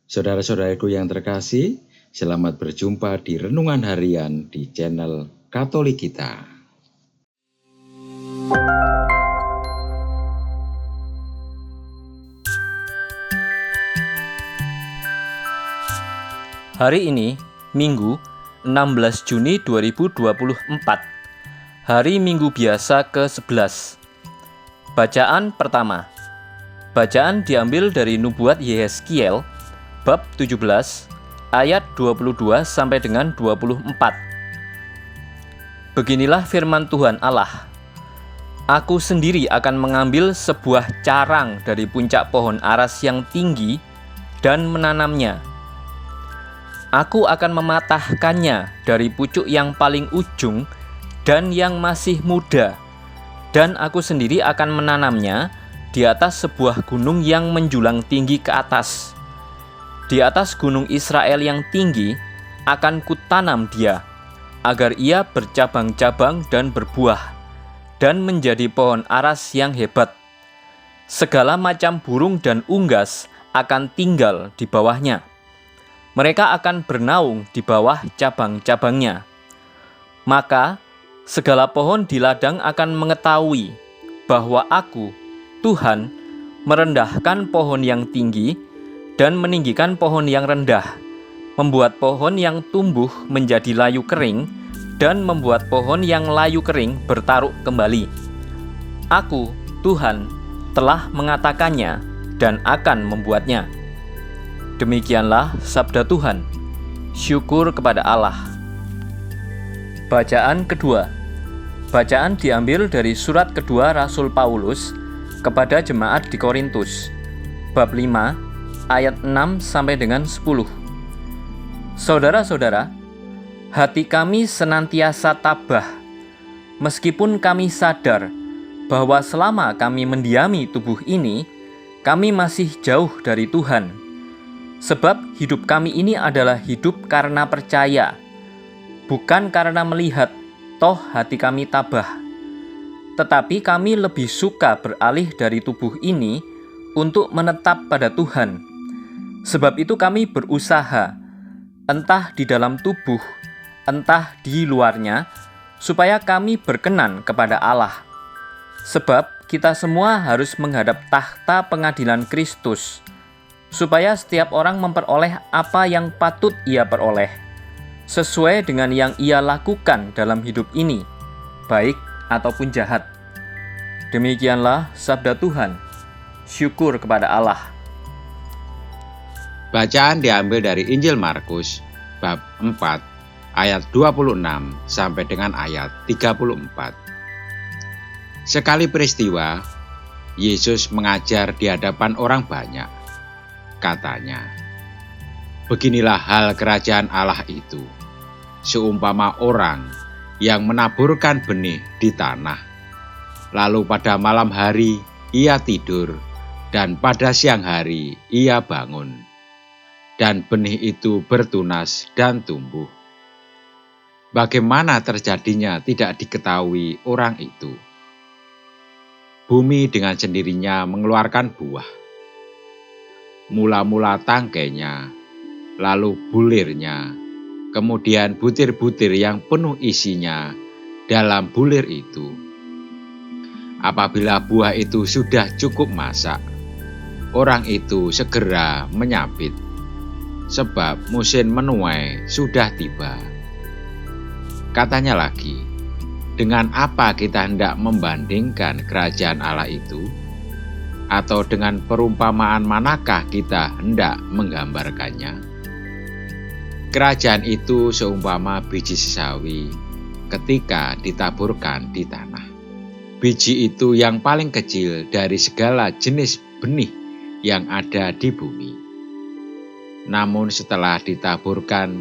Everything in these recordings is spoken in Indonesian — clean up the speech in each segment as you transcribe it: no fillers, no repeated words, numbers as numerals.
Saudara-saudaraku yang terkasih, selamat berjumpa di Renungan Harian di channel Katolik kita. Hari ini, Minggu, 16 Juni 2024. Hari Minggu biasa ke-11. Bacaan pertama. Bacaan diambil dari Nubuat Yehezkiel, bab 17, ayat 22 sampai dengan 24. Beginilah firman Tuhan Allah. Aku sendiri akan mengambil sebuah carang dari puncak pohon aras yang tinggi dan menanamnya. Aku akan mematahkannya dari pucuk yang paling ujung dan yang masih muda, dan aku sendiri akan menanamnya di atas sebuah gunung yang menjulang tinggi ke atas. Di atas gunung Israel yang tinggi akan kutanam dia, agar ia bercabang-cabang dan berbuah, dan menjadi pohon aras yang hebat. Segala macam burung dan unggas akan tinggal di bawahnya. Mereka akan bernaung di bawah cabang-cabangnya. Maka segala pohon di ladang akan mengetahui bahwa Aku, Tuhan, merendahkan pohon yang tinggi dan meninggikan pohon yang rendah, membuat pohon yang tumbuh menjadi layu kering dan membuat pohon yang layu kering bertaruk kembali. Aku, Tuhan, telah mengatakannya dan akan membuatnya. Demikianlah sabda Tuhan. Syukur kepada Allah. Bacaan kedua. Bacaan diambil dari surat kedua Rasul Paulus kepada jemaat di Korintus, bab 5, ayat 6 sampai dengan 10. Saudara-saudara, hati kami senantiasa tabah, meskipun kami sadar bahwa selama kami mendiami tubuh ini, kami masih jauh dari Tuhan. Sebab hidup kami ini adalah hidup karena percaya, bukan karena melihat, toh hati kami tabah. Tetapi kami lebih suka beralih dari tubuh ini untuk menetap pada Tuhan. Sebab itu kami berusaha, entah di dalam tubuh, entah di luarnya, supaya kami berkenan kepada Allah. Sebab kita semua harus menghadap takhta pengadilan Kristus, supaya setiap orang memperoleh apa yang patut ia peroleh, sesuai dengan yang ia lakukan dalam hidup ini, baik ataupun jahat. Demikianlah sabda Tuhan. Syukur kepada Allah. Bacaan diambil dari Injil Markus, bab 4, ayat 26 sampai dengan ayat 34. Sekali peristiwa, Yesus mengajar di hadapan orang banyak. Katanya, "Beginilah hal kerajaan Allah itu, seumpama orang yang menaburkan benih di tanah. Lalu pada malam hari ia tidur, dan pada siang hari ia bangun. Dan benih itu bertunas dan tumbuh. Bagaimana terjadinya tidak diketahui orang itu. Bumi dengan sendirinya mengeluarkan buah. Mula-mula tangkainya, lalu bulirnya, kemudian butir-butir yang penuh isinya dalam bulir itu. Apabila buah itu sudah cukup masak, orang itu segera menyabit, sebab musim menuai sudah tiba." Katanya lagi, "Dengan apa kita hendak membandingkan kerajaan Allah itu? Atau dengan perumpamaan manakah kita hendak menggambarkannya? Kerajaan itu seumpama biji sesawi ketika ditaburkan di tanah. Biji itu yang paling kecil dari segala jenis benih yang ada di bumi. Namun setelah ditaburkan,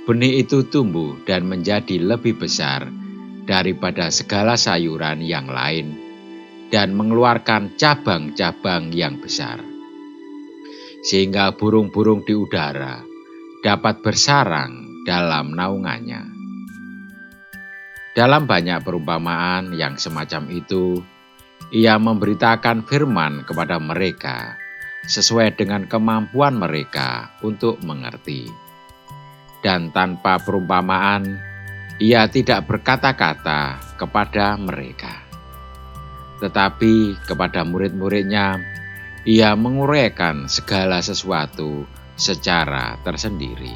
benih itu tumbuh dan menjadi lebih besar daripada segala sayuran yang lain, dan mengeluarkan cabang-cabang yang besar, sehingga burung-burung di udara dapat bersarang dalam naungannya." Dalam banyak perumpamaan yang semacam itu, ia memberitakan firman kepada mereka sesuai dengan kemampuan mereka untuk mengerti. Dan tanpa perumpamaan, ia tidak berkata-kata kepada mereka. Tetapi kepada murid-muridnya, ia menguraikan segala sesuatu secara tersendiri.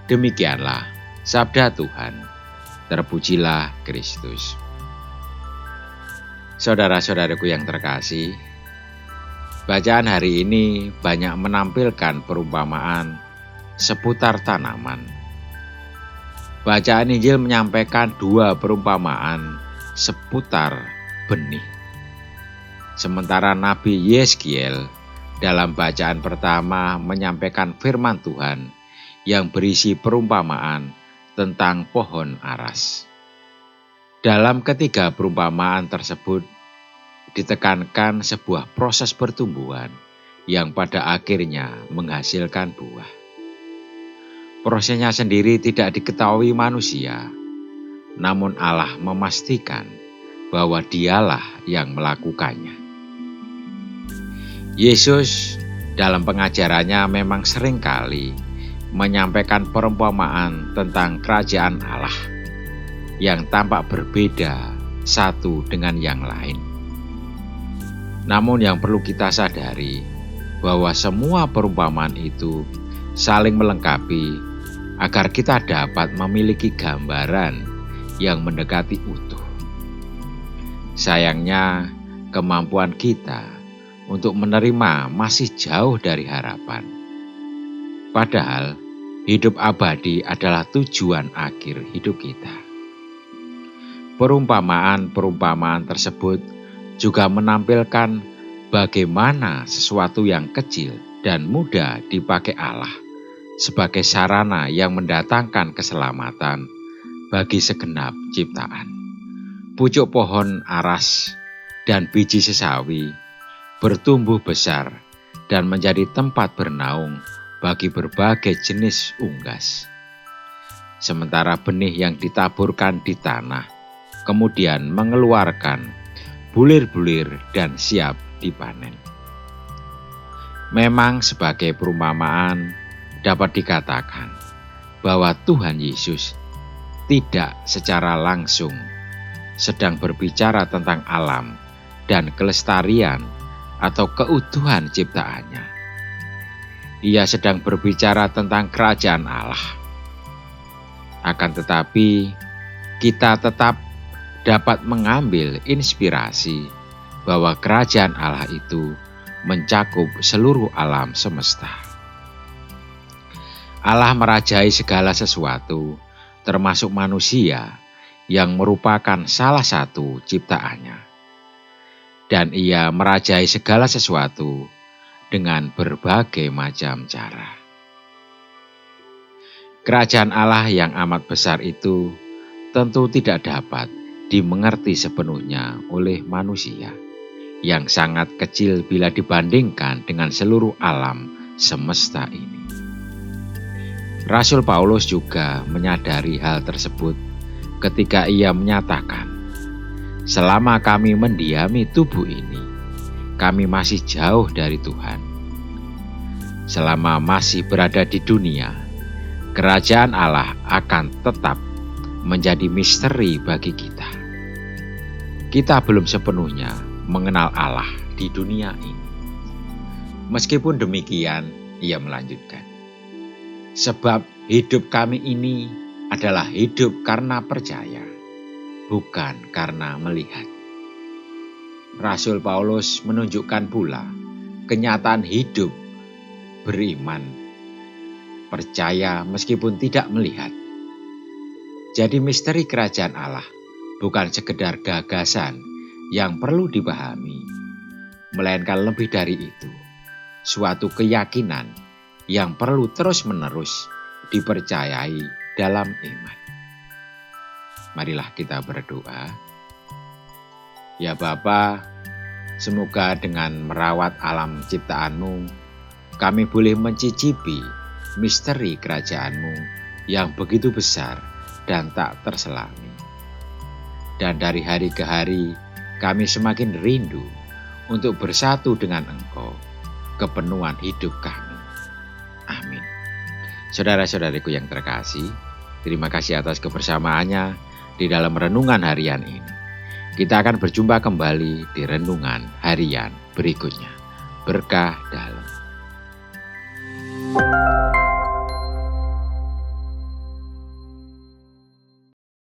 Demikianlah sabda Tuhan. Terpujilah Kristus. Saudara-saudaraku yang terkasih, bacaan hari ini banyak menampilkan perumpamaan seputar tanaman. Bacaan Injil menyampaikan 2 perumpamaan seputar benih. Sementara Nabi Yeskiel dalam bacaan pertama menyampaikan firman Tuhan yang berisi perumpamaan tentang pohon aras. Dalam ketiga perumpamaan tersebut ditekankan sebuah proses pertumbuhan yang pada akhirnya menghasilkan buah. Prosesnya sendiri tidak diketahui manusia, namun Allah memastikan bahwa Dialah yang melakukannya. Yesus dalam pengajarannya memang seringkali menyampaikan perumpamaan tentang kerajaan Allah yang tampak berbeda satu dengan yang lain. Namun yang perlu kita sadari bahwa semua perumpamaan itu saling melengkapi agar kita dapat memiliki gambaran yang mendekati utuh. Sayangnya, kemampuan kita untuk menerima masih jauh dari harapan. Padahal, hidup abadi adalah tujuan akhir hidup kita. Perumpamaan-perumpamaan tersebut juga menampilkan bagaimana sesuatu yang kecil dan mudah dipakai Allah sebagai sarana yang mendatangkan keselamatan bagi segenap ciptaan. Pucuk pohon aras dan biji sesawi bertumbuh besar dan menjadi tempat bernaung bagi berbagai jenis unggas. Sementara benih yang ditaburkan di tanah kemudian mengeluarkan bulir-bulir dan siap dipanen. Memang sebagai perumpamaan dapat dikatakan bahwa Tuhan Yesus tidak secara langsung sedang berbicara tentang alam dan kelestarian atau keutuhan ciptaannya. Ia sedang berbicara tentang kerajaan Allah. Akan tetapi, kita tetap dapat mengambil inspirasi bahwa kerajaan Allah itu mencakup seluruh alam semesta. Allah merajai segala sesuatu, termasuk manusia, yang merupakan salah satu ciptaannya. Dan ia merajai segala sesuatu dengan berbagai macam cara. Kerajaan Allah yang amat besar itu tentu tidak dapat dimengerti sepenuhnya oleh manusia, yang sangat kecil bila dibandingkan dengan seluruh alam semesta ini. Rasul Paulus juga menyadari hal tersebut ketika ia menyatakan, "Selama kami mendiami tubuh ini, kami masih jauh dari Tuhan. Selama masih berada di dunia, kerajaan Allah akan tetap menjadi misteri bagi kita. Kita belum sepenuhnya mengenal Allah di dunia ini." Meskipun demikian, ia melanjutkan, "Sebab hidup kami ini adalah hidup karena percaya, bukan karena melihat." Rasul Paulus menunjukkan pula kenyataan hidup beriman, percaya meskipun tidak melihat. Jadi misteri kerajaan Allah bukan sekedar gagasan yang perlu dipahami, melainkan lebih dari itu, suatu keyakinan yang perlu terus-menerus dipercayai dalam iman. Marilah kita berdoa. Ya Bapa, semoga dengan merawat alam ciptaan-Mu, kami boleh mencicipi misteri kerajaan-Mu yang begitu besar dan tak terselami. Dan dari hari ke hari, kami semakin rindu untuk bersatu dengan Engkau, kepenuhan hidup kami. Amin. Saudara-saudariku yang terkasih, terima kasih atas kebersamaannya di dalam renungan harian ini. Kita akan berjumpa kembali di renungan harian berikutnya. Berkah dalam.